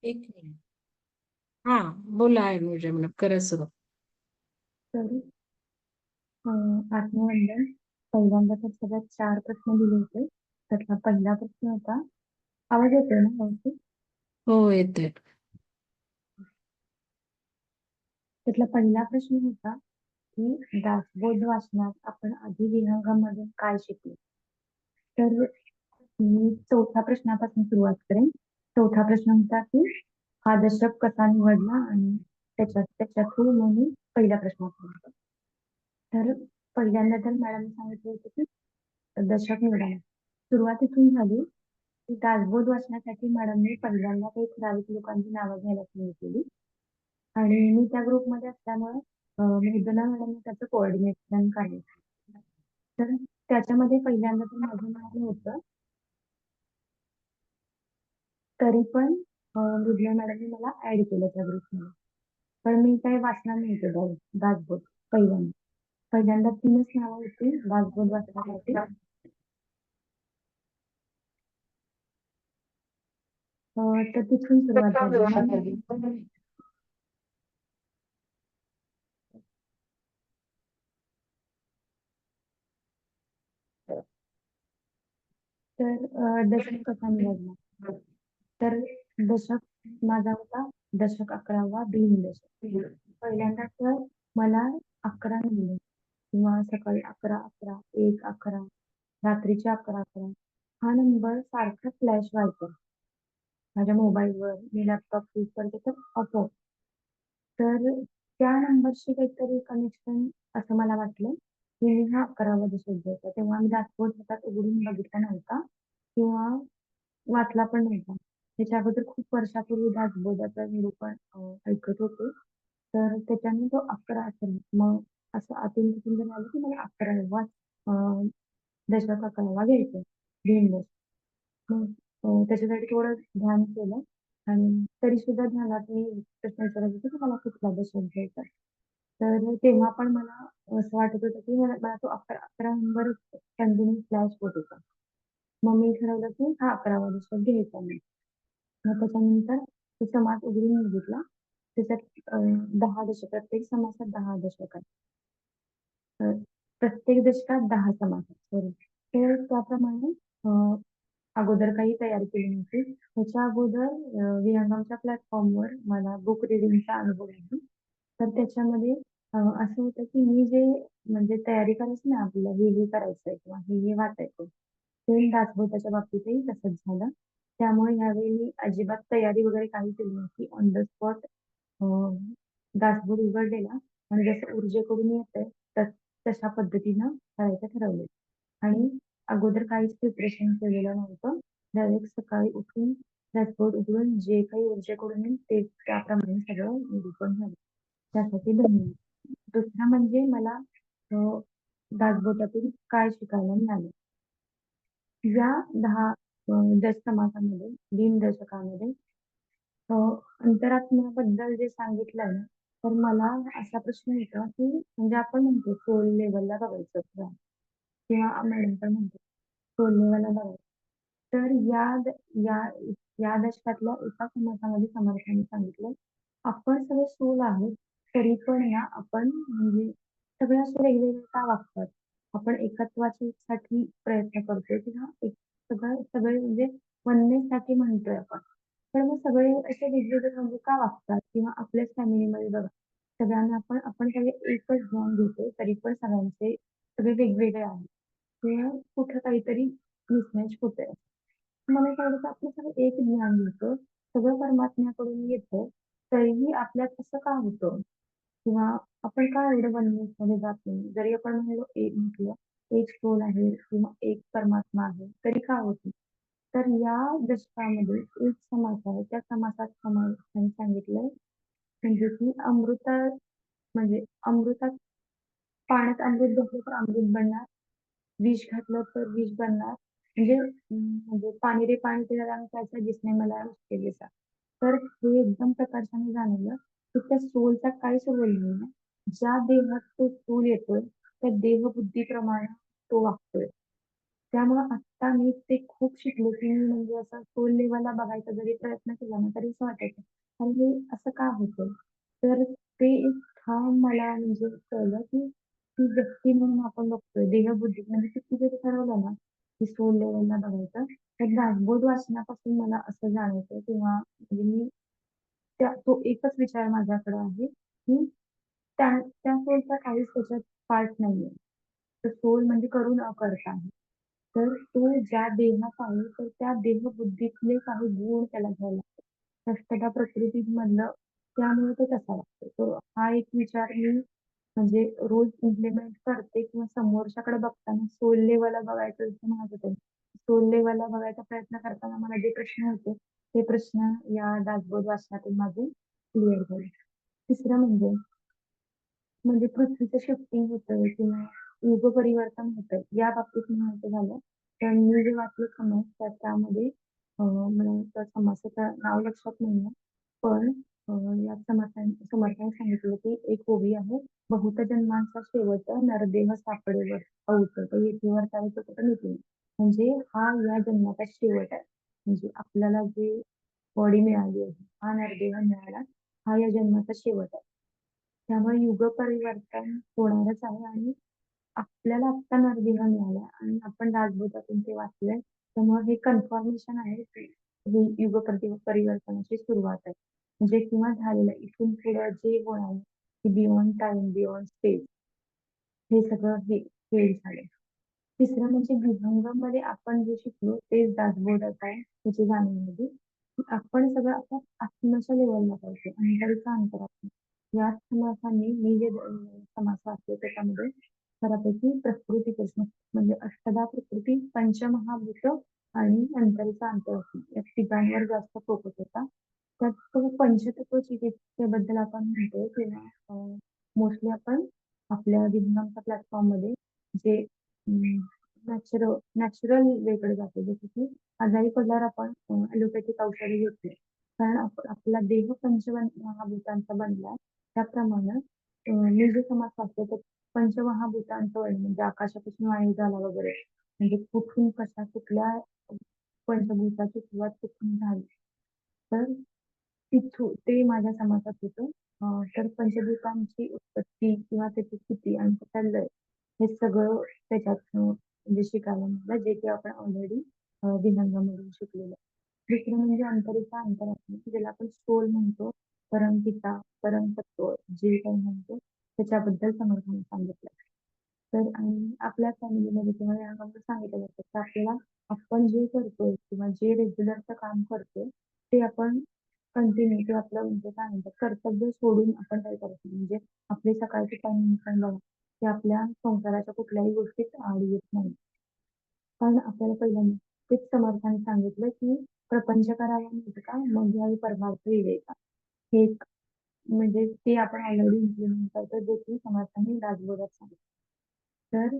एक मिनिट. हा, बोला आहे मॅडम, करा सुरू. तर आत्मवंदन पहिल्यांदा तर सगळ्यात 4 प्रश्न दिले होते. त्यातला पहिला प्रश्न होता, आवाज येतोय ना व्यवस्थित? हो, येते. त्यातला पहिला प्रश्न होता की दासबोध वाचनात आपण आधी विहंगामधून काय शिकलो? तर मी चौथ्या प्रश्नापासून सुरुवात करेन. चौथा प्रश्न होता की हा दशक कसा निवडला आणि त्याच्या थ्रू मग मी पहिल्या प्रश्नापर्यंत. तर पहिल्यांदा तर मॅडम सांगितलं होतं की दशक निवडायला सुरुवातीतून झाली. दासबोध वाचण्यासाठी मॅडमने पहिल्यांदा काही ठराविक लोकांची नावं घ्यायला सांगितलेली आणि मी त्या ग्रुपमध्ये असल्यामुळे मृदुला मॅडमने त्याचं कोऑर्डिनेशन काढलं. तर त्याच्यामध्ये पहिल्यांदा तर माझं नाव नव्हतं. तरी पण मृदुला मॅडमने मला ऍड केलं त्या ग्रुपमध्ये. पण मी काही वाचणार नव्हते दासबोध पहिल्यांदा. पहिल्यांदा 3च नावं होती दासबोध वाचण्यासाठी. तर तिथून सुरुवात झाली. तर दशक कसा निवडला? तर दशक माझा होता दशक 11वा भीमदशक. पहिल्यांदा तर मला 11 नंबर किंवा सकाळी 11:11, 1:11, रात्रीचे 11:11 हा नंबर सारखा फ्लॅश व्हायचा माझ्या मोबाईलवर. मी लॅपटॉप यूज करते तर आपोआप. तर त्या नंबरशी काहीतरी कनेक्शन असं मला वाटलं की मी हा 11वा दशक घ्यायचा. तेव्हा मी दासबोध हातात उघडून बघितला नव्हता किंवा वाचला पण नव्हता. त्याच्या अगोदर खूप वर्षापूर्वी दासबोधाचं निरूपण ऐकत होते. तर त्याच्याने तो 11 असेल. मग असं आतून तिथून जर आलं की मला 11वा दशक 11वा घ्यायचा भीमदशक. मग त्याच्यासाठी थोडं ध्यान केलं आणि तरी सुद्धा ध्यानात मी प्रश्न विचारत होते की मला कुठला दशक घ्यायचा. तर तेव्हा पण मला असं वाटत होतं की मला मला तो 11 नंबर कंटिन्यू फ्लॅश होत होता. मग मी ठरवलं की हा 11वा दशक घ्यायचा मी. मग त्याच्यानंतर तो समास उघडून बघितला. त्याच्यात 10 दशक, प्रत्येक समासात 10 दशक आहेत. तर प्रत्येक दशकात 10 समास आहेत. सॉरी. तर त्याप्रमाणे अगोदर काही तयारी केली नव्हती. त्याच्या अगोदर विहंगमच्या प्लॅटफॉर्मवर मला बुक रिडिंगचा अनुभव आहे. तर त्याच्यामध्ये असं होतं की मी जे म्हणजे तयारी करायची ना आपल्याला हे करायचंय किंवा हे वाचायचं. सेम दासबोधाच्या बाबतीतही तसंच झालं. त्यामुळे ह्यावेळी मी अजिबात तयारी वगैरे काही केली नव्हती. ऑन द स्पॉट दासबोध उघडलेला आणि जसं ऊर्जेकडून येतंय तशा पद्धतीनं करायचं ठरवलं. आणि अगोदर काहीच प्रिपरेशन केलेलं नव्हतं. डायरेक्ट सकाळी उठून डॅशबोर्ड उघडून जे काही ऊर्जेकडून येईल ते त्याप्रमाणे सगळं निरूपण झालं. त्यासाठी धन्यवाद. दुसरं म्हणजे मला दासबोधातून काय शिकायला मिळालं. या 10 समासामध्ये भीमदशकामध्ये अंतरात्म्याबद्दल जे सांगितलंय ना, तर मला असा प्रश्न येतो की म्हणजे आपण म्हणतो सोल लेवलला बघायचं किंवा मॅडम पण म्हणतो सोल लेवलला बघायचं. तर या या दशकातल्या एका समासामध्ये समर्थांनी सांगितलं, आपण सगळे सोल आहोत, तरी पण ना आपण म्हणजे सगळे असे वेगवेगळे का वागतात? आपण एकत्वासाठी प्रयत्न करतोय किंवा एक सगळे म्हणजे वननेससाठी म्हणतोय आपण. पण मग सगळे असे वेगवेगळे म्हणजे का वागतात? किंवा आपल्याच फॅमिलीमध्ये बघा, सगळ्यांना आपण सगळे एकच ज्ञान घेतो, तरी पण सगळ्यांचे सगळे वेगवेगळे आहेत. किंवा कुठं काहीतरी मिसमॅच होतंय. मला असं वाटतं आपलं सगळं एक ज्ञान घेतो, सगळं परमात्म्याकडून येतं, तरीही आपल्यात असं का होतं? किंवा आपण का एवढं वननेसमध्ये जात नाही? जरी आपण म्हटलं एक सोल आहे किंवा एक परमात्मा आहे, तरी का होत नाही? तर या दशकामध्ये एक समास आहे. त्या समासात समर्थांनी सांगितलंय म्हणजे की म्हणजे अमृतात पाण्यात अमृत घातलं तर अमृत बनणार, विष घातलं तर विष बनणार. म्हणजे पाणी रे पाणी तेरा रंग कैसा जिसने मला उसके जैसा. तर हे एकदम प्रकर्षाने जाणवलं की त्या सोलचा काहीच रोल नाही. ज्या देहात तो सोल येतोय त्या देहबुद्धीप्रमाणे तो वागतोय. त्यामुळं आत्ता मी ते खूप शिकले, की मी म्हणजे असं सोल लेव्हलला बघायचा जरी प्रयत्न केला ना, तरी असं वाटायचं, अरे हे असं का होतंय? तर ते एक ठाम मला म्हणजे कळलं, की ती व्यक्ती म्हणून आपण बघतोय, देहबुद्धी म्हणजे किती जरी ठरवलं ना, की सोल लेव्हलला बघायचं, तर डॅशबोर्ड वाचण्यापासून मला असं जाणवतं किंवा म्हणजे मी तो एकच विचार माझ्याकडे आहे, की त्या सोलचा काहीच त्याच्यात पार्ट नाहीये. तर सोल म्हणजे करू न करता आहे. तर तो ज्या देहात आहे, तर त्या देहबुद्धीतले काही गुण त्याला घ्यायला लागतात. अष्टधा प्रकृतीमधलं त्यामुळे तो तसा वागतो. तर हा एक विचार मी म्हणजे रोज इम्प्लिमेंट करते किंवा समोरच्याकडे बघताना सोल लेव्हलला बघायचं जसं म्हणत होते. सोल लेव्हलला बघायचा प्रयत्न करताना मला जे प्रश्न होते, ते प्रश्न या डॅशबोर्ड वाचनातून माझे क्लिअर झाले. तिसरं म्हणजे पृथ्वीचं शिफ्टिंग होतं किंवा युग परिवर्तन होतं या बाबतीत म्हणायचं झालं तर मी जे वाचले समाज तर त्यामध्ये मला त्या समासाचं नाव लक्षात नाहीये पण या समर्थाने सांगितलं की एक ओवी आहे बहुत जन्मांचा शेवट नरदेह सापडेवर अवत तर येथेवर त्यावेळेस कुठं निघेल म्हणजे हा या जन्माचा शेवट आहे म्हणजे आपल्याला जे बॉडी मिळाली आहे हा नरदेह मिळाला हा या जन्माचा शेवट आहे त्यामुळे युग परिवर्तन होणारच आहे आणि आपल्याला आत्ता नरदेह मिळाला आणि आपण राजभूतातून ते वाचलंय त्यामुळे हे कन्फर्मेशन आहे की ही परिवर्तनाची सुरुवात आहे म्हणजे किंवा झालेलं इथून पुढे जे होणार आहे की बियॉन्ड टाइम बियॉन्ड स्पेस हे सगळं हे झालं तिसरं म्हणजे विहंगममध्ये आपण जे शिकलो तेच डॅशबोर्डच आहे त्याची जाणीवमध्ये की आपण सगळं आता आत्म्याच्या लेवलला पाहिजे अंतरीचा अंतरात्मा या समासांनी मी जे समास वाचले त्याच्यामध्ये बऱ्यापैकी प्रकृती प्रश्न म्हणजे अष्टधा प्रकृती पंचमहाभूत आणि अंतरीचा अंतरात्मा या तिघांवर जास्त फोकस होता त्यात तो पंचतत्व चिकित्सेबद्दल आपण म्हणतो किंवा मोस्टली आपण आपल्या विज्ञानच्या प्लॅटफॉर्ममध्ये जे नॅचरल वेकडे जातो जसं की आजारी पडल्यावर आपण ॲलोपॅथिक औषधे घेतो कारण आपला देह पंचमहाभूतांचा बनलाय त्याप्रमाणे मी जे समाज वाचतो तर पंचमहाभूतांचं वर्णन म्हणजे आकाशापासून वायू झाला वगैरे म्हणजे कुठून कशा कुठल्या पंचभूताची सुरुवात कुठून झाली तर तिथून ते माझ्या समाजात होतं तर पंचभूतांची उत्पत्ती किंवा त्याची स्थिती आणि त्याचा लय हे सगळं त्याच्यात म्हणजे शिकायला मिळालं जे की आपण ऑलरेडी विहंगामधून शिकलेलं आहे. दुसरं म्हणजे अंतरीचा अंतरात्मा ज्याला आपण सोल म्हणतो परमपिता परमतत्व जे काही म्हणतो त्याच्याबद्दल समर्थाने सांगितलं तर आणि आपल्या फॅमिलीमध्ये किंवा या सांगितलं जातं की आपल्याला आपण जे करतोय किंवा जे रेग्युलरचं काम करतोय ते आपण कंटिन्यू किंवा आपलं म्हणजे काय म्हणतात कर्तव्य सोडून आपण काय करतो म्हणजे आपली सकाळची टाइमिंग पण बघा की आपल्या संसाराच्या कुठल्याही गोष्टीत आड येत नाही कारण आपल्याला पहिल्यांदा तेच समर्थाने सांगितलं की प्रपंच करावा म्हणजे का मग यावेळी परमार्थ विवेका हे एक म्हणजे ते आपण ऑलरेडी इम्प्लिमेंट करतो जे की समर्थांनी राजबोधात सांगितलं तर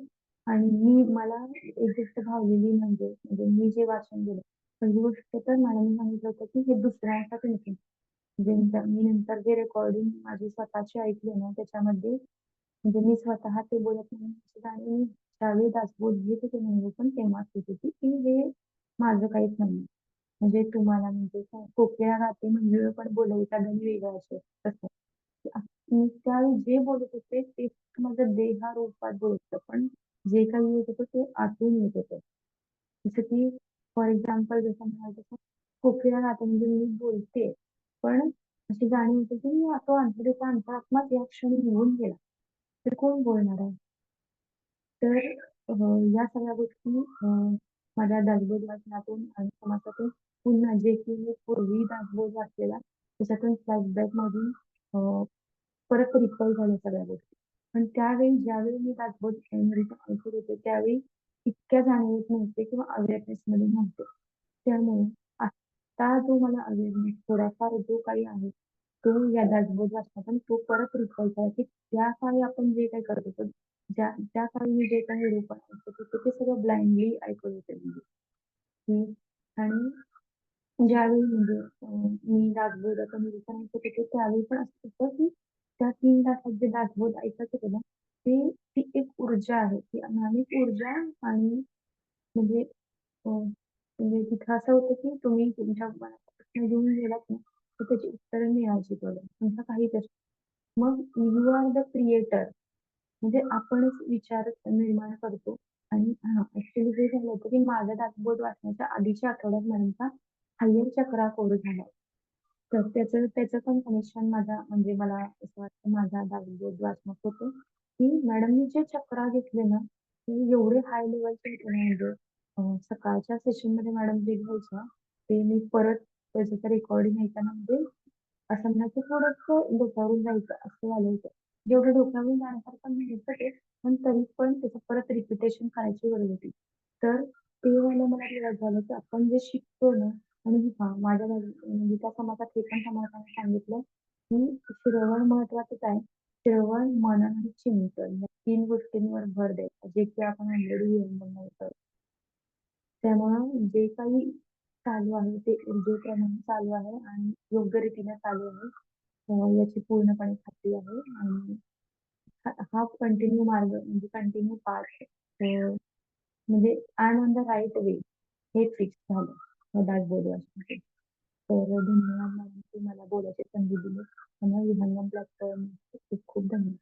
आणि मला एक गोष्ट भावलेली म्हणजे मी जे वाचन केलं पहिली गोष्ट तर मॅडमनी सांगितलं होतं की हे दुसऱ्यांसाठी नसून मी नंतर जे रेकॉर्डिंग माझी स्वतःची ऐकली ना त्याच्यामध्ये म्हणजे मी स्वतः ते बोलत नाही आणि मी ज्यावेळी दासबोध घेत होते म्हणजे पण तेव्हाच होत होती की हे माझं काहीच नाही म्हणजे तुम्हाला म्हणजे कोकिळा गाते म्हणजे पण बोलायचा धनी वेगळा असेल तसं मी त्यावेळी जे बोलत होते ते माझ्या देहारूपात बोलत होतं पण जे काही येत होतं ते आतून येत होतं जसं की फॉर एक्झाम्पल जसं म्हणाल तसं कोकिळा गाते म्हणजे मी बोलते पण अशी जाणीव होते की मी तो अंतरेचा अंतरात्माच या क्षणी निघून गेला तर कोण बोलणार आहे तर या सगळ्या गोष्टी माझ्या डॅशबोर्ड वाचनातून आणि समाजातून पुन्हा जे की मी पूर्वी डॅशबोर्ड वाचलेला त्याच्यातून फ्लॅशबॅक मधून परत रिकॉल झाल्या सगळ्या गोष्टी पण त्यावेळी ज्यावेळी मी डॅशबोर्ड मेमरीचं ऐकत होते त्यावेळी इतक्या जाणवत नव्हते किंवा अवेअरनेस मध्ये नव्हते त्यामुळे आता जो मला अवेअरनेस थोडाफार जो काही आहे तो या डॅशबोर्ड वाचनातून तो परत रिकॉल करा की त्या काळी आपण जे काही करत होतो त्या काळी मी जे काही रूपण ऐकत होते ते सगळं ब्लाइंडली ऐकत होते म्हणजे आणि ज्यावेळी म्हणजे मी दासबोधाचं निरूपण ऐकत होते त्यावेळी पण असं होतं की त्या 3 तासात जे दासबोध ऐकत होते ना ती एक ऊर्जा आहे ती अनामिक ऊर्जा आणि म्हणजे म्हणजे तिथं असं होतं की तुम्ही तुमच्या मनात प्रश्न घेऊन गेलात ना, तर त्याची उत्तरं मिळायची तुला. तुमचा काही प्रश्न मग यू आर द क्रिएटर. म्हणजे आपणच विचार निर्माण करतो. आणि हा ऍक्च्युली जे झालं होतं की माझा दासबोध वाचण्याच्या आधीच्या आठवड्यात मॅडमचा हायर चक्रा कोर्स झाला. तर त्याचं त्याचं पण कनेक्शन माझा म्हणजे मला असं वाटतं माझा दासबोध वाचण्यात होतं की मॅडमनी जे चक्रा घेतले ना ते एवढे हाय लेवलचे होते ना म्हणजे सकाळच्या सेशन मध्ये मॅडम जे घ्यायच्या ते मी परत त्याचं रेकॉर्डिंग ऐकताना म्हणजे असं म्हणायचं थोडंसं डोक्यावरून जायचं असं झालं होतं. जेवढं डोक्यावरून जाण्यासारखं नव्हतं ते, पण तरी पण त्याचं परत रिपिटेशन करायची गरज होती. तर ते वेळेला मला रिअलाइज झालं की आपण जे शिकतो ना आणि हा माझ्या म्हणजे त्या समाजात हे पण समाजाने सांगितलं की श्रवण महत्वाचंच आहे. श्रवण, मनन आणि चिंतन या 3 गोष्टींवर भर द्यायचा, जे की आपण ऑलरेडी करतो. त्यामुळं जे काही चालू आहे ते ऊर्जेप्रमाणे चालू आहे आणि योग्य रीतीने चालू आहे. याची पूर्णपणे खात्री आहे आणि हा कंटिन्यू मार्ग म्हणजे कंटिन्यू पाथ म्हणजे I am on the right way हे फिक्स झालं डॅशबोर्ड वाचण्याचे. तर धन्यवाद मॅडम की मला बोलायची संधी दिली. मला विहंगम प्लॅटफॉर्म खूप खूप धन्यवाद.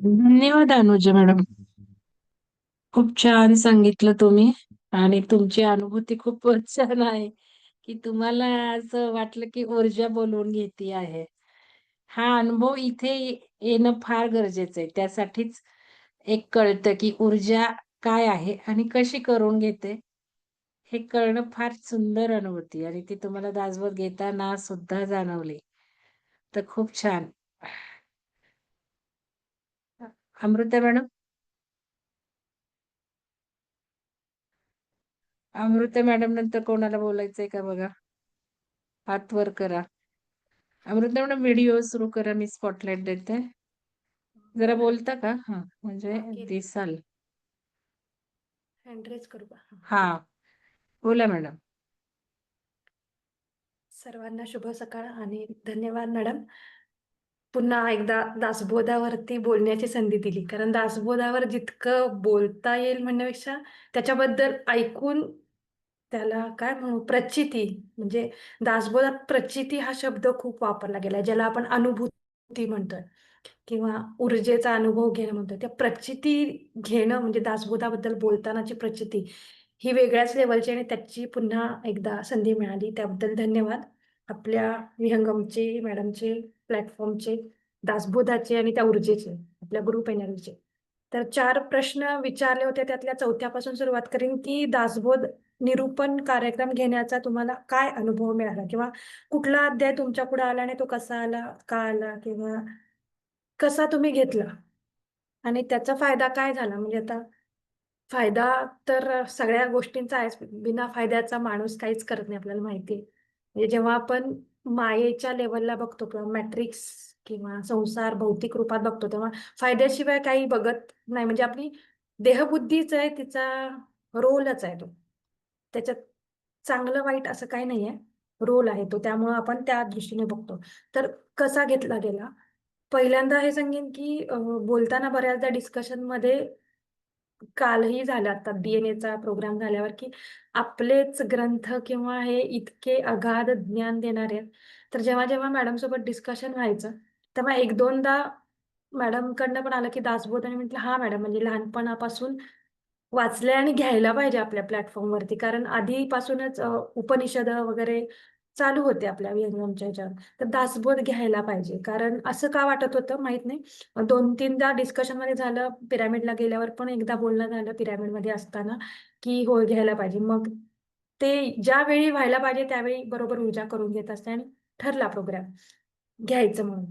धन्यवाद अनुजा मॅडम. खूप छान सांगितलं तुम्ही आणि तुमची अनुभूती खूपच छान आहे की तुम्हाला असं वाटलं की ऊर्जा बोलवून घेते आहे. हा अनुभव इथे येणं फार गरजेचं आहे. त्यासाठीच एक कळतं की ऊर्जा काय आहे आणि कशी करून घेते हे कळणं फार सुंदर अनुभूती आणि ती तुम्हाला दासबोध घेताना सुद्धा जाणवली. तर खूप छान. अमृता मॅडम. अमृता मॅडम नंतर कोणाला बोलायचंय का बघा. हात वर करा. अमृता मॅडम व्हिडिओ सुरू करा. मी स्पॉटलाइट देते. जरा बोला. बोलता का? हा म्हणजे हा केली. दिसाल. हँड रेज करू का? हा बोला मॅडम. सर्वांना शुभ सकाळ आणि धन्यवाद मॅडम. पुन्हा एकदा दासबोधावरती बोलण्याची संधी दिली. कारण दासबोधावर जितकं बोलता येईल म्हणण्यापेक्षा त्याच्याबद्दल ऐकून त्याला काय म्हणू प्रचिती म्हणजे दासबोधात प्रचिती हा शब्द खूप वापरला गेला ज्याला आपण अनुभूती म्हणतोय किंवा ऊर्जेचा अनुभव घेणं म्हणतोय. त्या प्रचिती घेणं म्हणजे दासबोधाबद्दल बोलतानाची प्रचिती ही वेगळ्याच लेवलची आणि त्याची पुन्हा एकदा संधी मिळाली त्याबद्दल धन्यवाद. आपल्या विहंगमचे मॅडमचे प्लॅटफॉर्मचे दासबोधाचे आणि त्या ऊर्जेचे आपल्या ग्रुप एनर्जीचे. तर 4 प्रश्न विचारले होते त्यातल्या चौथ्यापासून सुरुवात करेन की दासबोध निरूपण कार्यक्रम घेण्याचा तुम्हाला काय अनुभव मिळाला किंवा कुठला अध्याय तुमच्या पुढे आला आणि तो कसा आला का आला किंवा कसा तुम्ही घेतला आणि त्याचा फायदा काय झाला म्हणजे आता फायदा तर सगळ्या गोष्टींचा आहेच. बिना फायद्याचा माणूस काहीच करत नाही आपल्याला माहिती आहे. म्हणजे जेव्हा आपण मायेच्या लेवलला बघतो किंवा मॅट्रिक्स किंवा संसार भौतिक रूपात बघतो तेव्हा फायद्याशिवाय काही बघत नाही. म्हणजे आपली देहबुद्धीच आहे तिचा रोलच आहे तो. त्याच्यात चांगलं वाईट असं काही नाहीये. रोल आहे तो त्यामुळे आपण त्या दृष्टीने बघतो. तर कसा घेतला गेला? पहिल्यांदा हे सांगेन की बोलताना बऱ्याचदा डिस्कशनमध्ये कालही झालं आता डीएनएचा प्रोग्राम झाल्यावर की आपलेच ग्रंथ किंवा हे इतके अगाध ज्ञान देणारे आहेत. तर जेव्हा जेव्हा मॅडम सोबत डिस्कशन व्हायचं तेव्हा एक दोनदा मॅडम कडनं पण आलं की दासबोध आणि म्हटलं हा मॅडम म्हणजे लहानपणापासून वाचलंय आणि घ्यायला पाहिजे आपल्या प्लॅटफॉर्मवरती कारण आधीपासूनच उपनिषद वगैरे चालू होते आपल्या विहंगमच्या ह्याच्यावर. तर दासबोध घ्यायला पाहिजे कारण असं का वाटत होतं माहित नाही. 2-3दा डिस्कशन मध्ये झालं पिरामिडला गेल्यावर पण एकदा बोलणं झालं पिरामिडमध्ये असताना की होय घ्यायला पाहिजे. मग ते ज्यावेळी व्हायला पाहिजे त्यावेळी बरोबर ऊर्जा करून घेत असते आणि ठरला प्रोग्राम घ्यायचं म्हणून.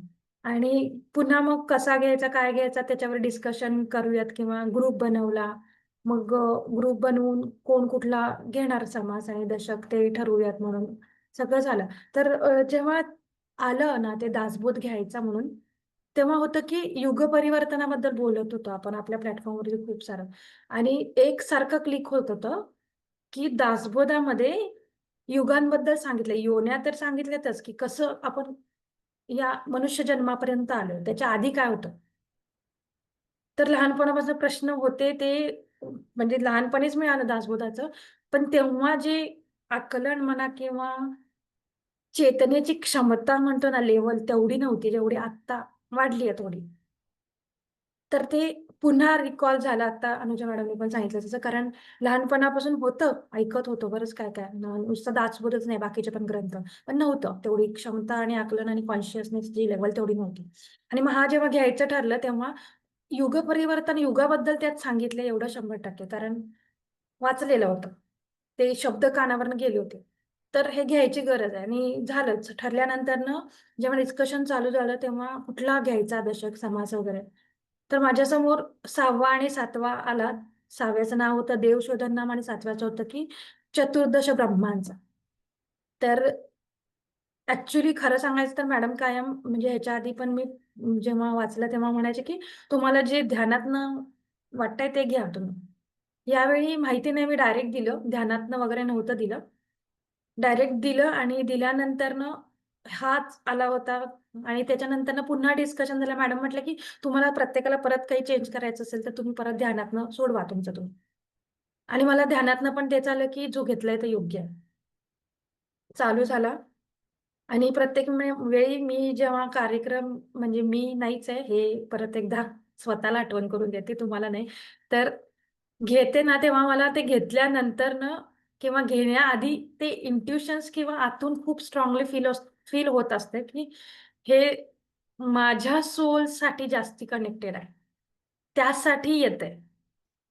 आणि पुन्हा मग कसा घ्यायचा काय घ्यायचा त्याच्यावर डिस्कशन करूयात किंवा ग्रुप बनवला. मग ग्रुप बनवून कोण कुठला घेणार समास आणि दशक ते ठरवूयात म्हणून सगळं झालं. तर जेव्हा आलं ना ते दासबोध घ्यायचा म्हणून तेव्हा होतं की युग परिवर्तनाबद्दल बोलत होतो आपण आपल्या प्लॅटफॉर्मवरती खूप सारं आणि एक सारखं क्लिक होत होतं की दासबोधामध्ये युगांबद्दल सांगितलं योन्या तर सांगितल्यातच की कसं आपण या मनुष्य जन्मापर्यंत आलो त्याच्या आधी काय होतं तर लहानपणापासून प्रश्न होते ते म्हणजे लहानपणीच मिळालं दासबोधाचं. पण तेव्हा जे आकलन म्हणा किंवा चेतनेची क्षमता म्हणतो ना लेव्हल तेवढी नव्हती, जेवढी आत्ता वाढली आहे थोडी. तर ते पुन्हा रिकॉल झालं आता अनुजा मॅडमनी पण सांगितलं तसं. कारण लहानपणापासून होतं, ऐकत होतो बरंच काय-काय. नुसतं दासबोधच नाही, बाकीचे पण ग्रंथ. पण नव्हतं तेवढी क्षमता आणि आकलन आणि कॉन्शियसनेसची लेव्हल तेवढी नव्हती. आणि मग हा जेव्हा घ्यायचं ठरलं तेव्हा युग परिवर्तन युगाबद्दल त्यात सांगितलं एवढं 100%. कारण वाचलेलं होतं. ते शब्द कानावरनं गेले होते. तर हे घ्यायची गरज आहे आणि झालंच. ठरल्यानंतरनं जेव्हा डिस्कशन चालू झालं तेव्हा कुठला घ्यायचा दशक, समास वगैरे. तर माझ्यासमोर 6वा आणि 7वा आला. 6व्याचं नाव होतं देवशोधन नाम आणि 7व्याचं होतं की चतुर्दश ब्रह्मांचा. तर ॲक्चुअली खरं सांगायचं तर मॅडम कायम म्हणजे ह्याच्या आधी पण मी जेव्हा वाचलं तेव्हा म्हणायचे, की तुम्हाला जे ध्यानातनं वाटतंय ते घ्या तुम्ही. यावेळी माहिती नाही मी डायरेक्ट दिलं. ध्यानातनं वगैरे नव्हतं दिलं. डायरेक्ट दिलं आणि दिल्यानंतरनं हाच आला होता आणि त्याच्यानंतरनं पुन्हा डिस्कशन झालं. मॅडम म्हटलं, की तुम्हाला प्रत्येकाला परत काही चेंज करायचं असेल, तर तुम्ही परत ध्यानातनं सोडवा तुमचं तुम्ही. आणि मला ध्यानातनं पण तेच आलं, की जो घेतलाय तो योग्य आहे. चालू झाला आणि प्रत्येक वेळी मी जेव्हा कार्यक्रम म्हणजे मी नाहीच आहे, हे परत एकदा स्वतःला आठवण करून देते, तुम्हाला नाही. तर घेते ना, तेव्हा मला ते घेतल्यानंतरनं किंवा घेण्याआधी ते इंट्युशन्स किंवा आतून खूप स्ट्राँगली फील होत असते, की हे माझ्या सोलसाठी जास्ती कनेक्टेड आहे. त्यासाठी येतंय.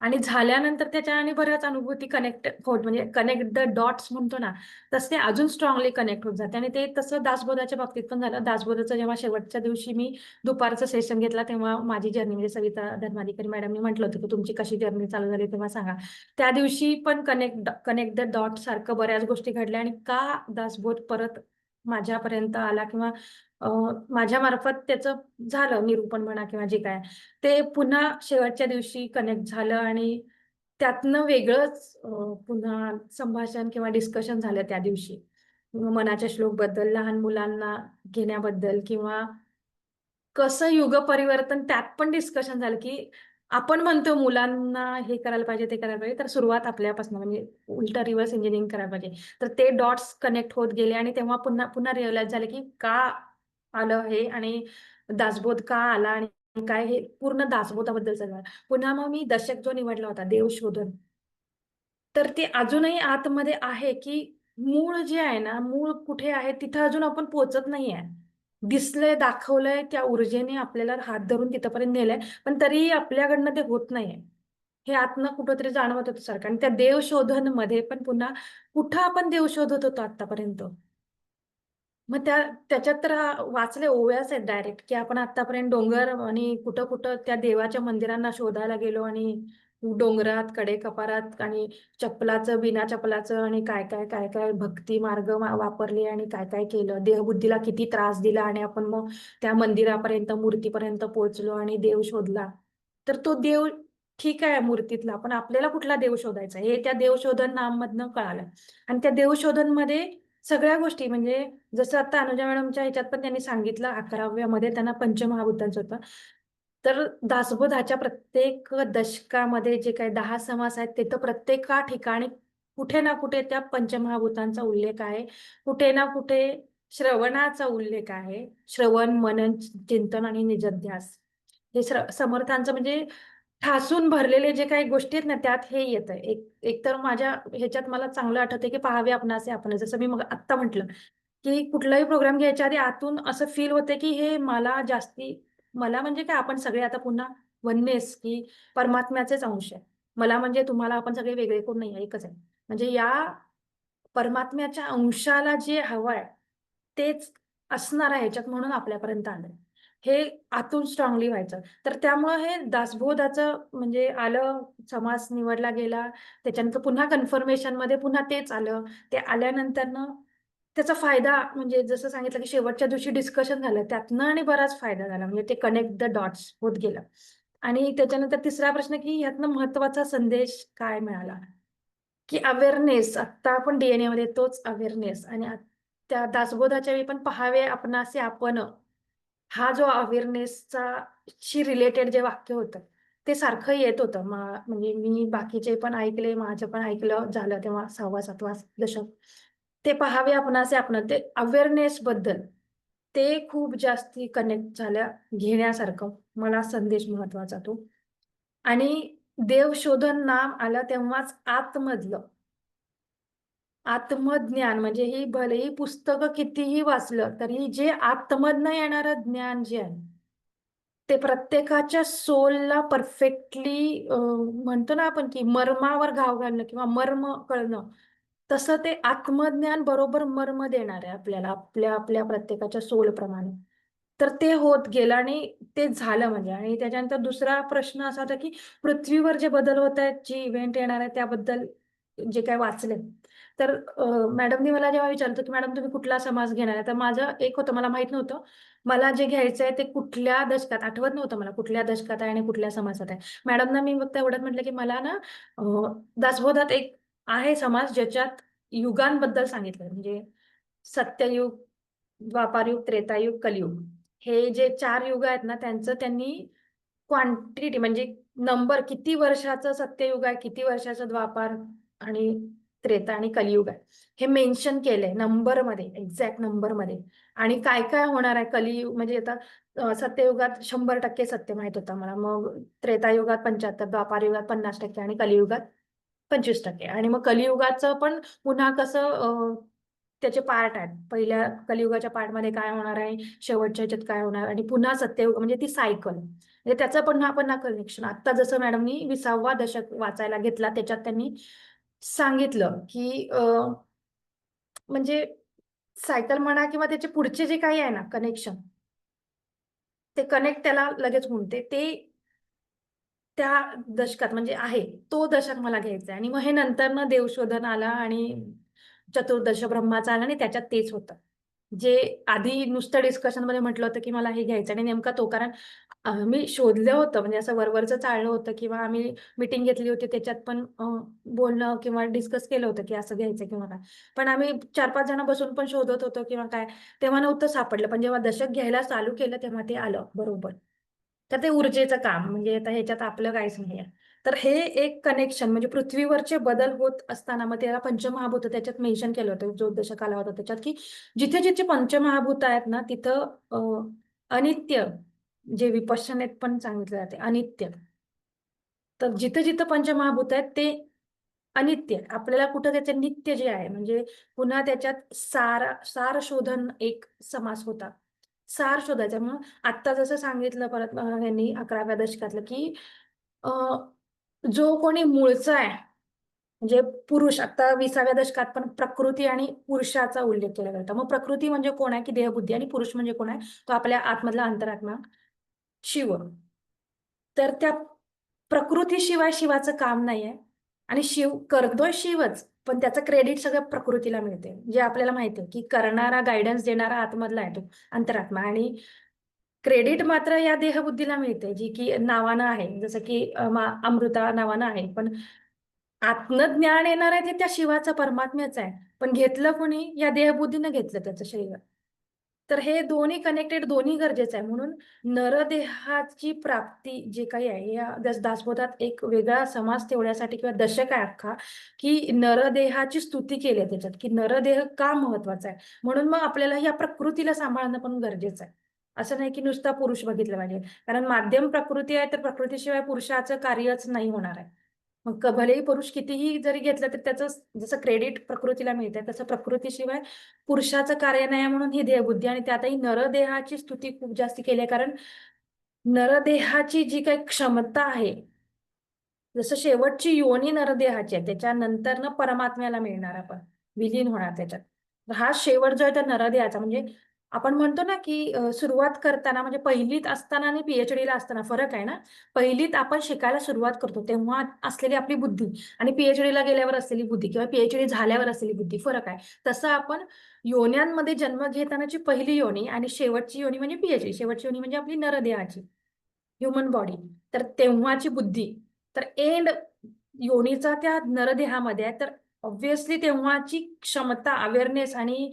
आणि झाल्यानंतर त्याच्या आणि बऱ्याच अनुभूती कनेक्ट होत म्हणजे कनेक्ट द डॉट्स म्हणतो ना, तसे ते अजून स्ट्राँगली कनेक्ट होत जाते आणि ते तसं दासबोधाच्या बाबतीत पण झालं. दासबोधाचं जेव्हा शेवटच्या दिवशी मी दुपारचं सेशन घेतला, तेव्हा माझी जर्नी म्हणजे सविता धर्माधिकारी मॅडमनी म्हटलं होतं, की तुमची कशी जर्नी चालू झाली तेव्हा सांगा. त्या दिवशी पण कनेक्ट द डॉट सारखं बऱ्याच गोष्टी घडल्या आणि का दासबोध परत माझ्यापर्यंत आला किंवा अ, माझ्यामार्फत त्याचं झालं निरूपण म्हणा किंवा जे काय. ते पुन्हा शेवटच्या दिवशी कनेक्ट झालं आणि त्यातनं वेगळंच पुन्हा संभाषण किंवा डिस्कशन झालं त्या दिवशी. मनाच्या श्लोकबद्दल, लहान मुलांना घेण्याबद्दल किंवा कसं युग परिवर्तन त्यात पण डिस्कशन झालं, की आपण म्हणतो मुलांना हे करायला पाहिजे, ते करायला पाहिजे, तर सुरुवात आपल्यापासून म्हणजे उलटं रिव्हर्स इंजिनिअरिंग करायला पाहिजे. तर ते डॉट्स कनेक्ट होत गेले आणि तेव्हा पुन्हा पुन्हा रिअलाईज झालं, की का आलं हे आणि दासबोध का आला आणि काय हे पूर्ण दासबोधाबद्दल सगळं. पुन्हा मग मी दशक जो निवडला होता देवशोधन. तर ते अजूनही आतमध्ये आहे, की मूळ जे आहे ना, मूळ कुठे आहे तिथं अजून आपण पोहोचत नाहीये. दिसलंय, दाखवलंय, त्या ऊर्जेने आपल्याला हात धरून तिथपर्यंत नेलंय, पण तरीही आपल्याकडनं ते होत नाहीये. हे आतनं कुठेतरी जाणवत होतं सारखं आणि त्या देवशोधनमध्ये पण पुन्हा कुठं आपण देव शोधत होतो आत्तापर्यंत? मग त्याच्यात तर वाचले ओव्याच आहेत डायरेक्ट, की आपण आत्तापर्यंत डोंगर आणि कुठं-कुठं त्या देवाच्या मंदिरांना शोधायला गेलो आणि डोंगरात, कडेकपारात आणि चप्पलाचं, बिना चप्पलाचं आणि काय-काय, काय-काय भक्ती मार्ग वापरले आणि काय-काय केलं. देहबुद्धीला किती त्रास दिला आणि आपण मग त्या मंदिरापर्यंत, मूर्तीपर्यंत पोहोचलो आणि देव शोधला. तर तो देव ठीक आहे मूर्तीतला, पण आपल्याला कुठला देव शोधायचा हे त्या देवशोधन नाममधनं कळालं. आणि त्या देवशोधनमध्ये सगळ्या गोष्टी म्हणजे जसं आता अनुजा मॅडमच्या ह्याच्यात पण त्यांनी सांगितलं 11व्यामध्ये त्यांना पंचमहाभूतांचं होतं. तर दासबोधाच्या प्रत्येक दशकामध्ये जे काही 10 समास आहेत, तिथं प्रत्येका ठिकाणी कुठे ना कुठे त्या पंचमहाभूतांचा उल्लेख आहे. कुठे ना कुठे श्रवणाचा उल्लेख आहे. श्रवण, मनन, चिंतन आणि निजध्यास. हे समर्थांचं म्हणजे ठासून भरलेले जे काही गोष्टी आहेत ना, त्यात हे येतंय. एकतर माझ्या ह्याच्यात मला चांगलं आठवतंय, की "पहावे आपणासे आपण." जसं मी मग आत्ता म्हटलं, की कुठलाही प्रोग्राम घ्यायच्या आधी आतून असं फील होतं, की हे मला म्हणजे काय आपण सगळे आता पुन्हा वननेस, की परमात्म्याचेच अंश आहे. मला म्हणजे तुम्हाला आपण सगळे वेगळे कोण नाही आहे, एकच आहे. म्हणजे या परमात्म्याच्या अंशाला जे हवंय, तेच असणार आहे ह्याच्यात म्हणून आपल्यापर्यंत आलंय. हे आतून स्ट्राँगली व्हायचं. तर त्यामुळं हे दासबोधाचं म्हणजे आलं, समास निवडला गेला. त्याच्यानंतर पुन्हा कन्फर्मेशनमध्ये पुन्हा तेच आलं. ते आल्यानंतरनं त्याचा फायदा म्हणजे जसं सांगितलं, की शेवटच्या दिवशी डिस्कशन झालं. त्यातनं आणि बराच फायदा झाला. म्हणजे ते कनेक्ट द डॉट्स होत गेलं. आणि त्याच्यानंतर तिसरा प्रश्न, की ह्यातनं महत्त्वाचा संदेश काय मिळाला? की अवेअरनेस आत्ता आपण डी-एन-एमध्ये तोच अवेअरनेस आणि त्या दासबोधाच्या वेळी पण पहावे आपणासे आपण हा जो अवेअरनेसचा शी रिलेटेड जे वाक्य होतं, ते सारखं येत होतं. म्हणजे मी बाकीचे पण ऐकले, माझं पण ऐकलं झालं तेव्हा 6वा-7वा दशक. ते पहावे आपणासे आपण, ते अवेअरनेस बद्दल ते खूप जास्ती कनेक्ट झाल्या घेण्यासारखं मला संदेश महत्वाचा तो. आणि देवशोधन नाम आलं तेव्हाच आत्मज्ञान म्हणजे ही भलेही पुस्तकं कितीही वाचलं तरी जे आतमधनं येणारं ज्ञान जे आहे ते प्रत्येकाच्या सोलला परफेक्टली म्हणतो ना आपण की मर्मावर घाव घालणं किंवा मर्म कळणं, तसं ते आत्मज्ञान बरोबर मर्म देणार आहे आपल्याला आपल्या आपल्या प्रत्येकाच्या सोल प्रमाणे. तर ते होत गेलं आणि ते झालं म्हणजे. आणि त्याच्यानंतर दुसरा प्रश्न असा होता की पृथ्वीवर जे बदल होत आहेत, जी इव्हेंट येणार आहे त्याबद्दल जे काय वाचले. तर मॅडमनी मला जेव्हा विचारलं की मॅडम तुम्ही कुठला समाज घेणार आहे, तर माझं एक होतं, मला माहित नव्हतं मला जे घ्यायचं आहे ते कुठल्या दशकात, आठवत नव्हतं मला कुठल्या दशकात आहे आणि कुठल्या समाजात आहे. मॅडमना मी फक्त एवढंच म्हटलं की मला ना दासबोधात एक आहे समाज ज्याच्यात युगांबद्दल सांगितलं, म्हणजे सत्ययुग, द्वापारयुग, त्रेतायुग, कलियुग. हे जे 4 युग आहेत ना त्यांचं त्यांनी क्वांटिटी म्हणजे नंबर, किती वर्षाचं सत्ययुग आहे, किती वर्षाचं द्वापार आणि त्रेता आणि कलियुग आहे, हे मेन्शन केलंय नंबरमध्ये, एक्झॅक्ट नंबरमध्ये. आणि काय काय होणार आहे कलियुग म्हणजे आता सत्ययुगात 100% सत्य माहित होता मला, मग त्रेतायुगात 75, द्वापार युगात 50% आणि कलियुगात 25%. आणि मग कलियुगाचं पण पुन्हा कसं त्याचे पार्ट आहेत. पहिल्या कलियुगाच्या पार्टमध्ये काय होणार आहे, शेवटच्या ह्याच्यात काय होणार आणि पुन्हा सत्ययुग म्हणजे ती सायकल. म्हणजे त्याचं पुन्हा कनेक्शन. आता जसं मॅडमनी 20वा दशक वाचायला घेतला त्याच्यात त्यांनी सांगितलं की म्हणजे सायकल म्हणा किंवा त्याचे पुढचे जे काही आहे ना कनेक्शन, ते कनेक्ट त्याला लगेच होऊन ते त्या दशकात म्हणजे आहे तो दशक मला घ्यायचा आहे. आणि मग हे नंतर ना देवशोधन आला आणि चतुर्दश ब्रह्माचा आला आणि त्याच्यात तेच होतं जे आधी नुसतं डिस्कशन मध्ये म्हटलं होतं की मला हे घ्यायचं आणि नेमका तो. कारण मी शोधलं होतं म्हणजे असं वरवरचं चाललं होतं किंवा आम्ही मीटिंग घेतली होती त्याच्यात पण बोलणं किंवा डिस्कस केलं होतं की असं घ्यायचं किंवा काय. पण आम्ही 4-5 जण बसून पण शोधत होतो किंवा काय, तेव्हा नव्हतं सापडलं. पण जेव्हा दशक घ्यायला चालू केलं तेव्हा ते आलं बरोबर. तर ते ऊर्जेचं काम म्हणजे आता ह्याच्यात आपलं काहीच नाहीये. तर हे एक कनेक्शन म्हणजे पृथ्वीवरचे बदल होत असताना मग त्याला पंचमहाभूत त्याच्यात मेन्शन केलं होतं जो दशक आला होता त्याच्यात, की जिथे जिथे पंचमहाभूत आहेत ना तिथं अनित्य, जे विपश्यनेत पण सांगितलं जाते अनित्य. तर जिथे जिथे पंचमहाभूत आहेत ते अनित्य आहे. आपल्याला कुठं त्याचे नित्य जे आहे म्हणजे पुन्हा त्याच्यात सार शोधन एक समास होता. सार शोधायचा. मग आत्ता जसं सांगितलं परत यांनी 11व्या दशकातलं की अ, जो कोणी मूळचा आहे म्हणजे पुरुष, आता 20व्या दशकात पण प्रकृती आणि पुरुषाचा उल्लेख केला जातो. मग प्रकृती म्हणजे कोण आहे की देहबुद्धी आणि पुरुष म्हणजे कोण आहे, तो आपल्या आतमधला अंतरात्मा शिव. तर त्या प्रकृतीशिवाय शिवाचं काम नाहीये आणि शिव करतोय शिवच, पण त्याचं क्रेडिट सगळं प्रकृतीला मिळते. जे आपल्याला माहिती आहे की करणारा, गायडन्स देणारा आतमधला आहे तो अंतरात्मा आणि क्रेडिट मात्र या देहबुद्धीला मिळते जी की नावानं आहे. जसं की अमृता नावानं आहे, पण आत्मज्ञान ज्ञान येणार आहे ते त्या शिवाचा परमात्म्याचं आहे. पण घेतलं कोणी, या देहबुद्धीनं घेतलं त्याचं शरीर. तर हे दोन्ही कनेक्टेड, दोन्ही गरजेचं आहे. म्हणून नरदेहाची प्राप्ती जे काही आहे या दासबोधात एक वेगळा समास ठेवण्यासाठी किंवा दशक आहे अख्खा, की नरदेहाची स्तुती केली आहे त्याच्यात, की नरदेह का महत्वाचा आहे. म्हणून मग आपल्याला या प्रकृतीला सांभाळणं पण गरजेचं आहे. असं नाही की नुसता पुरुष बघितलं पाहिजे. कारण माध्यम प्रकृती आहे तर प्रकृतीशिवाय पुरुषाचं कार्यच नाही होणार आहे. मग भलेही पुरुष कितीही जरी घेतलं तर त्याचं जसं क्रेडिट प्रकृतीला मिळतंय तसं प्रकृतीशिवाय पुरुषाचं कार्य नाही म्हणून ही देहबुद्धी. आणि त्यातही नरदेहाची स्तुती खूप जास्त केली आहे. कारण नरदेहाची जी काही क्षमता आहे, जसं शेवटची योनी नरदेहाची आहे त्याच्यानंतर ना परमात्म्याला मिळणार आपण, विलीन होणार त्याच्यात. हा शेवट जो आहे तो नरदेहाचा. म्हणजे आपण म्हणतो ना की सुरुवात करताना म्हणजे पहिलीत असताना आणि पीएचडीला असताना फरक आहे ना. पहिलीत आपण शिकायला सुरुवात करतो तेव्हा असलेली आपली बुद्धी आणि पीएचडीला गेल्यावर असलेली बुद्धी किंवा पीएचडी झाल्यावर असलेली बुद्धी फरक आहे. तसं आपण योन्यांमध्ये जन्म घेतानाची पहिली योनी आणि शेवटची योनी म्हणजे पीएचडी, शेवटची योनी म्हणजे आपली नरदेहाची ह्युमन बॉडी. तर तेव्हाची बुद्धी, तर एंड योनीचा त्या नरदेहामध्ये आहे. तर ऑब्व्हियसली तेव्हाची क्षमता, अवेअरनेस आणि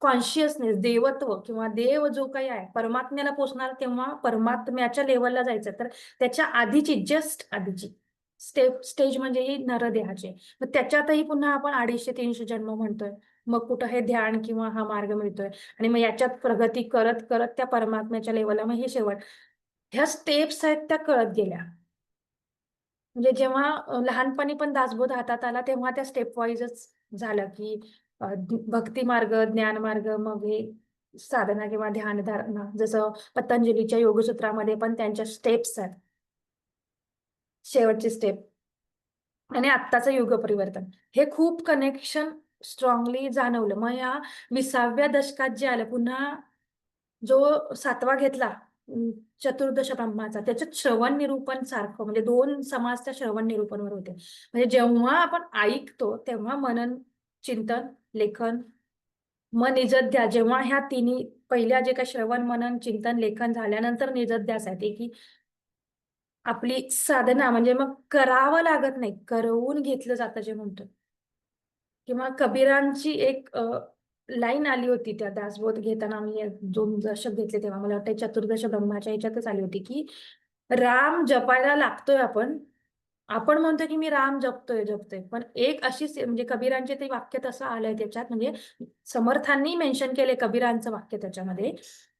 कॉन्शियसनेस, देवत्व किंवा देव जो काही आहे परमात्म्याला पोचणार, तेव्हा परमात्म्याच्या लेवलला जायचं. तर त्याच्या आधीची, जस्ट आधीची स्टेज म्हणजे ही नरदेहाची. मग त्याच्यातही पुन्हा आपण 250-300 जन्म म्हणतोय. मग कुठं हे ध्यान किंवा हा मार्ग मिळतोय, आणि मग याच्यात प्रगती करत करत त्या परमात्म्याच्या लेवलला मग हे शेवट. ह्या स्टेप्स आहेत त्या कळत गेल्या. म्हणजे जेव्हा लहानपणी पण दासबोध हातात आला तेव्हा त्या स्टेप वाईजच झालं, की भक्ती मार्ग, ज्ञान मार्ग, मग हे साधना किंवा ध्यान धारणा. जसं पतंजलीच्या योगसूत्रामध्ये पण त्यांच्या स्टेप्स आहेत, शेवटची स्टेप. आणि आत्ताचं युग परिवर्तन, हे खूप कनेक्शन स्ट्रॉंगली जाणवलं. मग या 20व्या दशकात जे आलं, पुन्हा जो 7वा घेतला चतुर्दश ब्रह्माचा, त्याच्यात श्रवण निरूपण सारखं, म्हणजे 2 समाज त्या श्रवण निरूपणवर होते. म्हणजे जेव्हा आपण ऐकतो तेव्हा मनन, चिंतन, लेखन, मग निजध्यास. जेव्हा ह्या तिन्ही पहिल्या जे काही श्रवण, मनन, चिंतन, लेखन झाल्यानंतर निजध्यास आहे, की आपली साधना, म्हणजे मग करावं लागत नाही, करवून घेतलं जातं जे म्हणतो. किंवा कबीरांची एक लाईन आली होती त्या दासबोध घेताना, मी 2 दशक घेतले तेव्हा, मला वाटतं चतुर्दश ब्रह्माच्या ह्याच्यातच आली होती, की राम जपायला लागतोय आपण. आपण म्हणतो की मी राम जपतोय जपतोय, पण एक अशी म्हणजे कबीरांचे ते वाक्य तसं आलंय त्याच्यात, म्हणजे समर्थांनी मेन्शन केले कबीरांचं वाक्य त्याच्यामध्ये,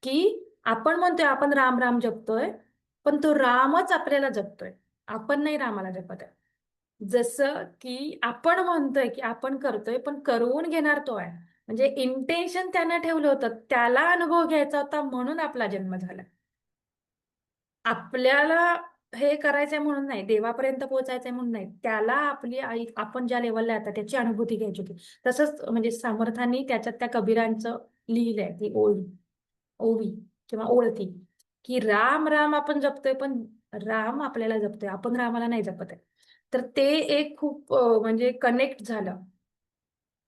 की आपण म्हणतोय आपण राम राम जपतोय, पण तो रामच आपल्याला जपतोय, आपण नाही रामाला जपत आहे. जसं की आपण म्हणतोय की आपण करतोय, पण करवून घेणार तो आहे. म्हणजे इंटेन्शन त्यानं ठेवलं होतं, त्याला अनुभव घ्यायचा होता म्हणून आपला जन्म झाला. आपल्याला हे करायचंय म्हणून नाही, देवापर्यंत पोहोचायचंय म्हणून नाही, त्याला आपली आई, आपण ज्या लेवलला आता त्याची अनुभूती घ्यायची होती. तसंच म्हणजे समर्थांनी त्याच्यात त्या कबीरांचं लिहिलंय, ती ओवी किंवा ओळखी, की राम राम आपण जपतोय, पण राम आपल्याला जपतोय, आपण रामाला नाही जपत आहे. तर ते एक खूप म्हणजे कनेक्ट झालं.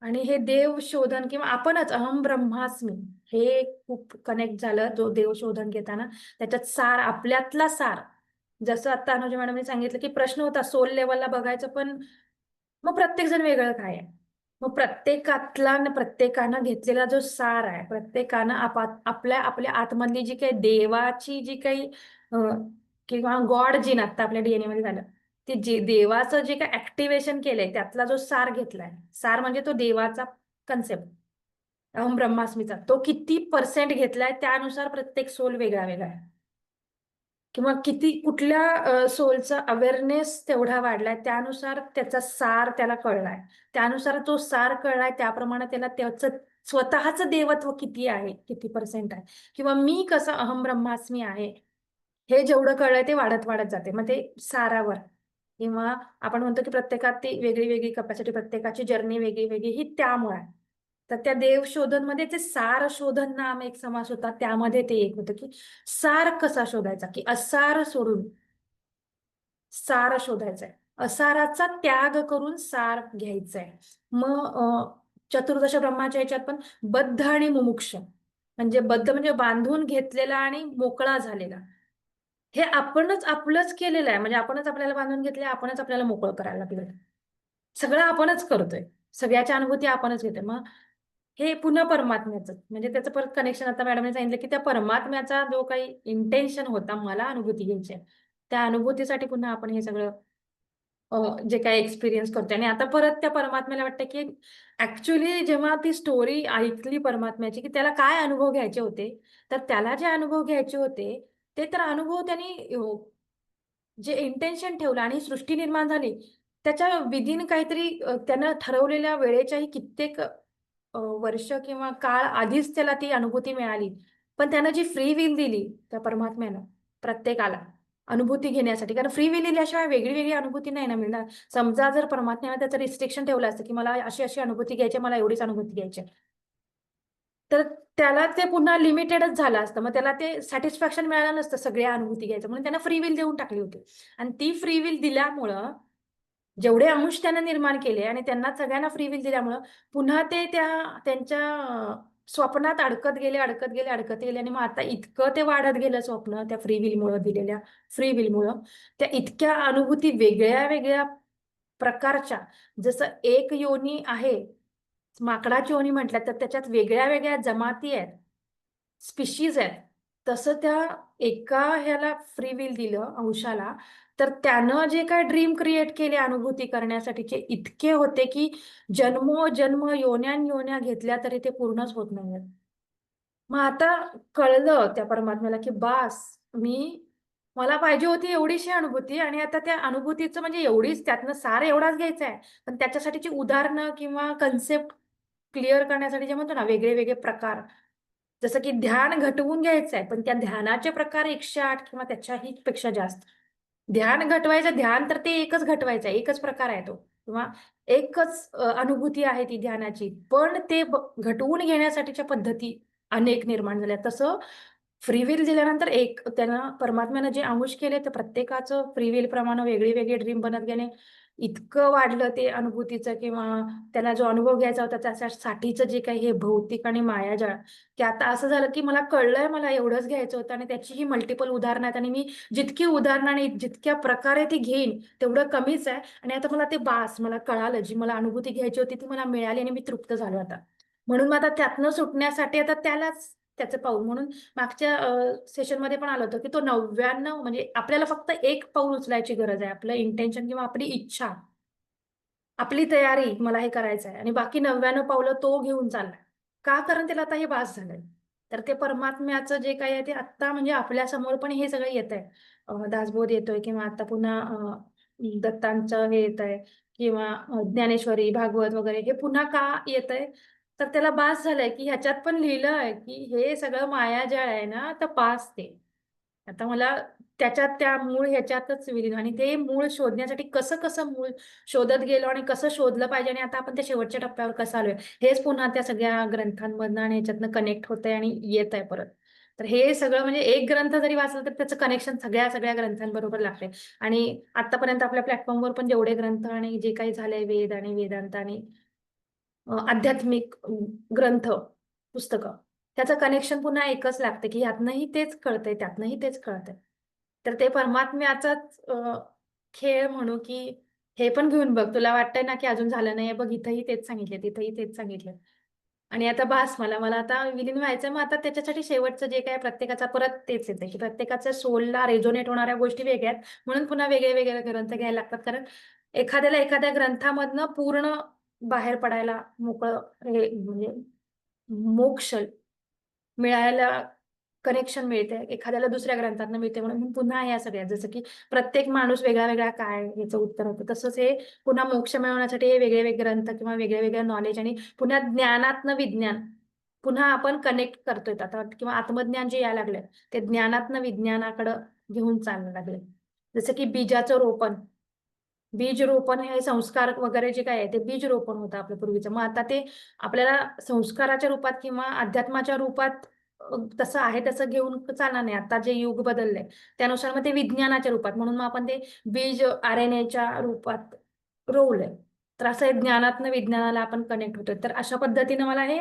आणि हे देव शोधन किंवा आपणच अहम ब्रह्मास्मी, हे खूप कनेक्ट झालं. जो देव शोधन घेताना त्याच्यात सार, आपल्यातला सार. जसं आता अनुजा मॅडमने सांगितलं, की प्रश्न होता सोल लेवलला बघायचं, पण मग प्रत्येक जण वेगळं काय आहे. मग प्रत्येकातला प्रत्येकानं घेतलेला जो सार आहे, प्रत्येकानं आपल्या आपल्या आतमधली जी काही देवाची जी काही किंवा गॉड जीन आता आपल्या डीएनए मध्ये झालं, ते जे देवाचं जे काही ऍक्टिव्हेशन केलंय त्यातला जो सार घेतलाय, सार म्हणजे तो देवाचा कन्सेप्ट अहम ब्रह्मास्मीचा, तो किती पर्सेंट घेतलाय त्यानुसार प्रत्येक सोल वेगळा वेगळा आहे. किंवा किती कुठल्या सोलचा अवेअरनेस तेवढा वाढलाय त्यानुसार त्याचा सार त्याला कळलाय, त्यानुसार तो सार कळलाय त्याप्रमाणे त्याला त्याचं स्वतःचं देवत्व किती आहे, किती पर्सेंट आहे, किंवा मी कसं अहम ब्रह्मास्मी आहे, हे जेवढं कळलंय ते वाढत वाढत जाते. मग ते सारावर, किंवा आपण म्हणतो की प्रत्येकात ती वेगळी वेगळी कपॅसिटी, प्रत्येकाची जर्नी वेगळी वेगळी, ही त्यामुळे आहे. तर त्या देव शोधन मध्ये ते सार शोधन नाम एक समास होता, त्यामध्ये ते एक होतं, की सार कसा शोधायचा, की असार सोडून सार शोधायचंय, असाराचा त्याग करून सार घ्यायचंय. मग चतुर्दश ब्रह्माच्या याच्यात पण बद्ध आणि मुमुक्ष, म्हणजे बद्ध म्हणजे बांधून घेतलेला आणि मोकळा झालेला, हे आपणच आपलंच केलेलं आहे. म्हणजे आपणच आपल्याला बांधून घेतले, आपणच आपल्याला मोकळं करायला लागलोय. सगळं आपणच करतोय, सगळ्याच्या अनुभूती आपणच घेतोय. मग हे पुन्हा परमात्म्याचं, म्हणजे त्याचं परत कनेक्शन आता मॅडमने सांगितलं, की त्या परमात्म्याचा जो काही इंटेन्शन होता, मला अनुभूती घ्यायची आहे, त्या अनुभूतीसाठी पुन्हा आपण हे सगळं जे काही एक्सपिरियन्स करतोय. आणि आता परत त्या परमात्म्याला वाटतं, की ऍक्च्युली जेव्हा ती स्टोरी ऐकली परमात्म्याची, की त्याला काय अनुभव घ्यायचे होते, तर त्याला जे अनुभव घ्यायचे होते ते तर अनुभव त्यांनी जे इंटेन्शन ठेवलं आणि सृष्टी निर्माण झाली, त्याच्या विदिन काहीतरी त्यानं ठरवलेल्या वेळेच्याही कित्येक वर्ष किंवा काळ आधीच त्याला ती अनुभूती मिळाली. पण त्यानं जी फ्री विल दिली त्या परमात्म्यानं प्रत्येकाला अनुभूती घेण्यासाठी, कारण फ्री विल दिल्याशिवाय वेगळी वेगळी अनुभूती नाही ना मिळणार. समजा जर परमात्म्यानं त्याचं रिस्ट्रिक्शन ठेवलं असतं, की मला अशी अशी अनुभूती घ्यायची, मला एवढीच अनुभूती घ्यायची, तर त्याला ते पुन्हा लिमिटेडच झालं असतं. मग त्याला ते सॅटिस्फॅक्शन मिळालं नसतं सगळ्या अनुभूती घ्यायचं, म्हणून त्यानं फ्री विल देऊन टाकली होती. आणि ती फ्री विल दिल्यामुळं जेवढे अंश त्यानं निर्माण केले आणि त्यांना सगळ्यांना फ्री विल दिल्यामुळं पुन्हा ते त्यांच्या स्वप्नात अडकत गेले, अडकत गेले, अडकत गेले. आणि मग आता इतकं ते वाढत गेलं स्वप्न, त्या फ्री विलमुळं, दिलेल्या फ्री विलमुळं, त्या इतक्या अनुभूती वेगळ्या वेगळ्या प्रकारच्या, जसं एक योनी आहे माकडाची ओणी म्हटलं तर त्याच्यात वेगळ्या वेगळ्या जमाती आहेत, स्पिशीज आहेत. तसं त्या एका ह्याला फ्री विल दिलं अंशाला, तर त्यानं जे काय ड्रीम क्रिएट केले अनुभूती करण्यासाठीचे इतके होते की जन्मोजन्म योन्या घेतल्या तरी ते पूर्णच होत नाहीयेत. मग आता कळलं त्या परमात्म्याला की बास, मला पाहिजे होती एवढीशी अनुभूती आणि आता त्या अनुभूतीचं म्हणजे एवढीच त्यातनं सार एवढाच घ्यायचा आहे. पण त्याच्यासाठीची उदाहरणं किंवा कन्सेप्ट क्लिअर करण्यासाठी जे म्हणतो ना वेगळे वेगळे प्रकार, जसं की ध्यान घटवून घ्यायचं आहे, पण त्या ध्यानाचे प्रकार 108 किंवा त्याच्याही पेक्षा जास्त. ध्यान घटवायचं, ध्यान तर ते एकच घटवायचं आहे, एकच प्रकार आहे तो किंवा एकच अनुभूती आहे ती ध्यानाची. पण ते घटवून घेण्यासाठीच्या पद्धती अनेक निर्माण झाल्या. तसं फ्री विल दिल्यानंतर एक त्यानं परमात्म्यानं जे अंश केले, तर प्रत्येकाचं फ्री विल प्रमाणे वेगळी वेगळी ड्रीम बनत गेले. इतकं वाढलं ते अनुभूतीचं किंवा त्याला जो अनुभव घ्यायचा होता त्याच्यासाठीचं जे काही हे भौतिक आणि मायाजाळ, की आता असं झालं की मला कळलंय मला एवढंच घ्यायचं होतं आणि त्याचीही मल्टिपल उदाहरणं आहेत आणि मी जितकी उदाहरणं आणि जितक्या प्रकारे ती घेईन तेवढं कमीच आहे आणि आता मला ते बास, मला कळालं, जी मला अनुभूती घ्यायची होती ती मला मिळाली आणि मी तृप्त झालो आता. म्हणून मग आता त्यातनं सुटण्यासाठी आता त्यालाच त्याचं पाऊल म्हणून मागच्या सेशनमध्ये पण आलं होतं की तो 99 म्हणजे आपल्याला फक्त एक पाऊल उचलायची गरज आहे. आपलं इंटेन्शन किंवा आपली इच्छा, आपली तयारी, मला हे करायचं आहे आणि बाकी 99 पावलं तो घेऊन चाललाय. का? कारण त्याला आता हे बास झालंय. तर ते परमात्म्याचं जे काही आहे ते आत्ता म्हणजे आपल्या समोर पण हे सगळं येतंय. दासबोध येतोय किंवा आता पुन्हा दत्तांचं हे येतंय किंवा ज्ञानेश्वरी, भागवत वगैरे हे पुन्हा का येतंय? तर त्याला बास झालंय की ह्याच्यात पण लिहिलंय की हे सगळं मायाजाळ आहे ना, तर पास ते. आता मला त्याच्यात त्या मूळ ह्याच्यातच विलीन आणि ते मूळ शोधण्यासाठी कसं कसं मूळ शोधत गेलो आणि कसं शोधलं पाहिजे आणि आता आपण त्या शेवटच्या टप्प्यावर कसं आलोय हेच पुन्हा त्या सगळ्या ग्रंथांमधनं आणि ह्याच्यातनं कनेक्ट होतंय आणि येत आहे परत. तर हे सगळं म्हणजे एक ग्रंथ जरी वाचलं तर त्याचं कनेक्शन सगळ्या सगळ्या ग्रंथांबरोबर लागतंय आणि आतापर्यंत आपल्या प्लॅटफॉर्मवर पण जेवढे ग्रंथ आणि जे काही झालंय वेद आणि वेदांत आणि आध्यात्मिक ग्रंथ, पुस्तकं, त्याचं कनेक्शन पुन्हा एकच लागतं की ह्यातनंही तेच कळतंय, त्यातनंही तेच कळतंय. तर ते परमात्म्याचाच खेळ म्हणू की हे पण घेऊन बघ, तुला वाटतंय ना की अजून झालं नाहीये, बघ इथंही तेच सांगितले, तिथंही तेच सांगितलं. आणि आता बास मला आता विलीन व्हायचंय. मग आता त्याच्यासाठी शेवटचं जे काय प्रत्येकाचा परत तेच येतंय की प्रत्येकाच्या सोलला रेझोनेट होणाऱ्या गोष्टी वेगळ्या आहेत. म्हणून पुन्हा वेगळे वेगळे ग्रंथ घ्यायला लागतात. कारण एखाद्याला एखाद्या ग्रंथामधनं पूर्ण बाहेर पडायला मोकळं हे म्हणजे मोक्ष मिळायला कनेक्शन मिळते, एखाद्याला दुसऱ्या ग्रंथातनं मिळते. म्हणून पुन्हा या सगळ्या जसं की प्रत्येक माणूस वेगळा वेगळा काय याचं उत्तर होतं, तसंच हे पुन्हा मोक्ष मिळवण्यासाठी हे वेगळे वेगळे ग्रंथ किंवा वेगळे वेगळे नॉलेज आणि पुन्हा ज्ञानातनं विज्ञान पुन्हा आपण कनेक्ट करतोय आता किंवा आत्मज्ञान जे यायला लागलंय ते ज्ञानातनं विज्ञानाकडं घेऊन चाललं लागले. जसं की बीजाचं रोपण, बीज रोपण हे संस्कार वगैरे जे काय आहे ते बीज रोपण होतं आपल्या पूर्वीचं. मग आता ते आपल्याला संस्काराच्या रूपात किंवा अध्यात्माच्या रूपात तसं आहे तसं घेऊन चालणार नाही. आता जे युग बदललंय त्यानुसार मग ते विज्ञानाच्या रूपात म्हणून मग आपण ते बीज RNAच्या रूपात रोवलंय. तर असं हे ज्ञानातनं विज्ञानाला आपण कनेक्ट होतोय. तर अशा पद्धतीनं मला हे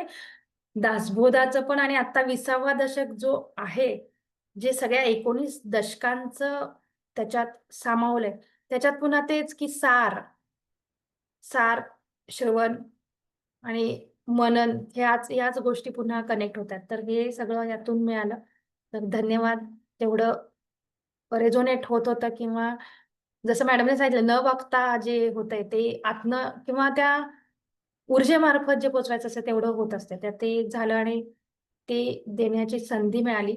दासबोधाचं पण आणि आता 20वा दशक जो आहे, जे सगळ्या 19 दशकांचं त्याच्यात सामावलंय, त्याच्यात पुन्हा तेच की सार, श्रवण आणि मनन याच गोष्टी पुन्हा कनेक्ट होतात. तर हे सगळं यातून मिळालं. तर धन्यवाद. तेवढं रेझोनेट होत होतं किंवा जसं मॅडमने सांगितलं न बघता जे होतंय ते आतनं किंवा त्या ऊर्जेमार्फत जे पोहोचवायचं असतं तेवढं होत असतं. तर ते झालं आणि ते देण्याची संधी मिळाली.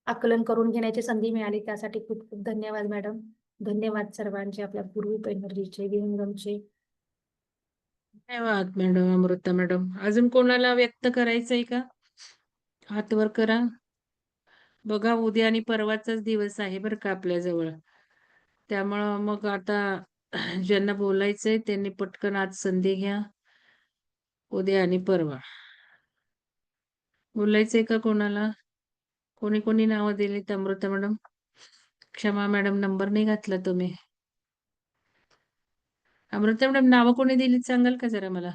आकलन करून घेण्याची संधी मिळाली. त्यासाठी खूप खूप धन्यवाद मॅडम. धन्यवाद सर्वांचे, आपल्या पूर्वी एनर्जीचे, विहंगमचे. धन्यवाद मॅडम, अमृता मॅडम. अजून कोणाला व्यक्त करायचंय का? हात वर करा. बघा उद्या आणि परवाचाच दिवस आहे बरं का आपल्याजवळ. त्यामुळं मग आता ज्यांना बोलायचंय त्यांनी पटकन आज संधी घ्या. उद्या आणि परवा. बोलायचंय का कोणाला? कोणी कोणी नावं दिलीत? अमृता मॅडम, क्षमा मॅडम, नंबर नाही घातला तुम्ही. अमृता मॅडम, नावं कोणी दिलीत सांगाल का जरा मला?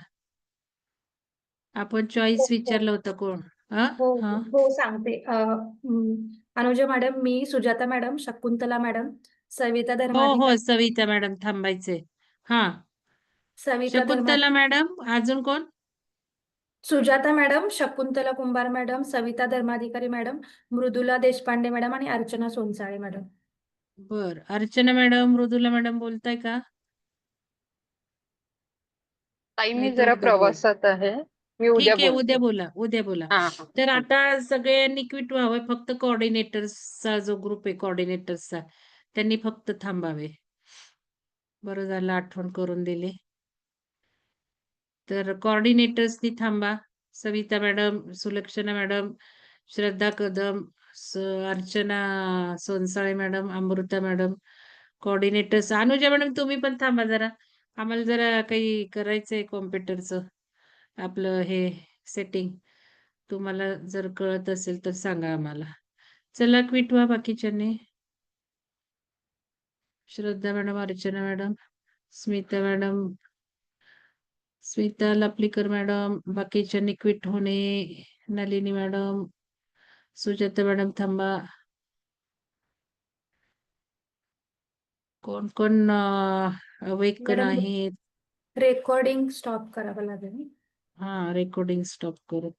आपण हो चॉईस हो विचारलं होतं कोण? हा हो हा हो सांगते. अनुजा मॅडम, मी, सुजाता मॅडम, शकुंतला मॅडम, सविता हो हो, धर्माधिकारी, सविता मॅडम थांबायचे. हा, सविता धर्मा शकुंतला मॅडम, अजून कोण? Sujata madam, Shakuntala Kumbhar madam, Savita Dharmadhikari madam, Mridula Deshpande madam आणि अर्चना सोनसाळे मॅडम. बर, अर्चना मॅडम, मृदुला मॅडम बोलताय का? ताई मी नाही तर जरा उद्या बोल. प्रवासात आहे. मी उद्या ठीक आहे, उद्या बोलते. बोला, उद्या बोला. हा हा. तर आता सगळ्यांनी क्विट व्हावं, फक्त कोऑर्डिनेटर्सचा जो ग्रुप आहे कोऑर्डिनेटर्सचा, त्यांनी फक्त थांबावे. बरं झालं आठवण करून दिली. तर कोऑर्डिनेटर्सनी थांबा. Savita madam, Sulakshana madam, Shraddha Kadam, Archana Sonsale madam, Amruta madam, coordinators. Anuja madam तुम्ही पण थांबा जरा, आम्हाला जरा काही करायचंय कॉम्प्युटरचं आपलं हे सेटिंग. तुम्हाला जर कळत असेल तर सांगा आम्हाला. चला क्विट व्हा बाकीच्यांनी. Shraddha madam, Archana madam, Smita madam, Smita Laplikar madam, बाकीच्यांनी क्विट होणे. नलिनी मॅडम, सुजाता मॅडम थांबा. कोण कोण अवेकन मॅडम आहेत? रेकॉर्डिंग स्टॉप करावं लागेल. हा, रेकॉर्डिंग स्टॉप करत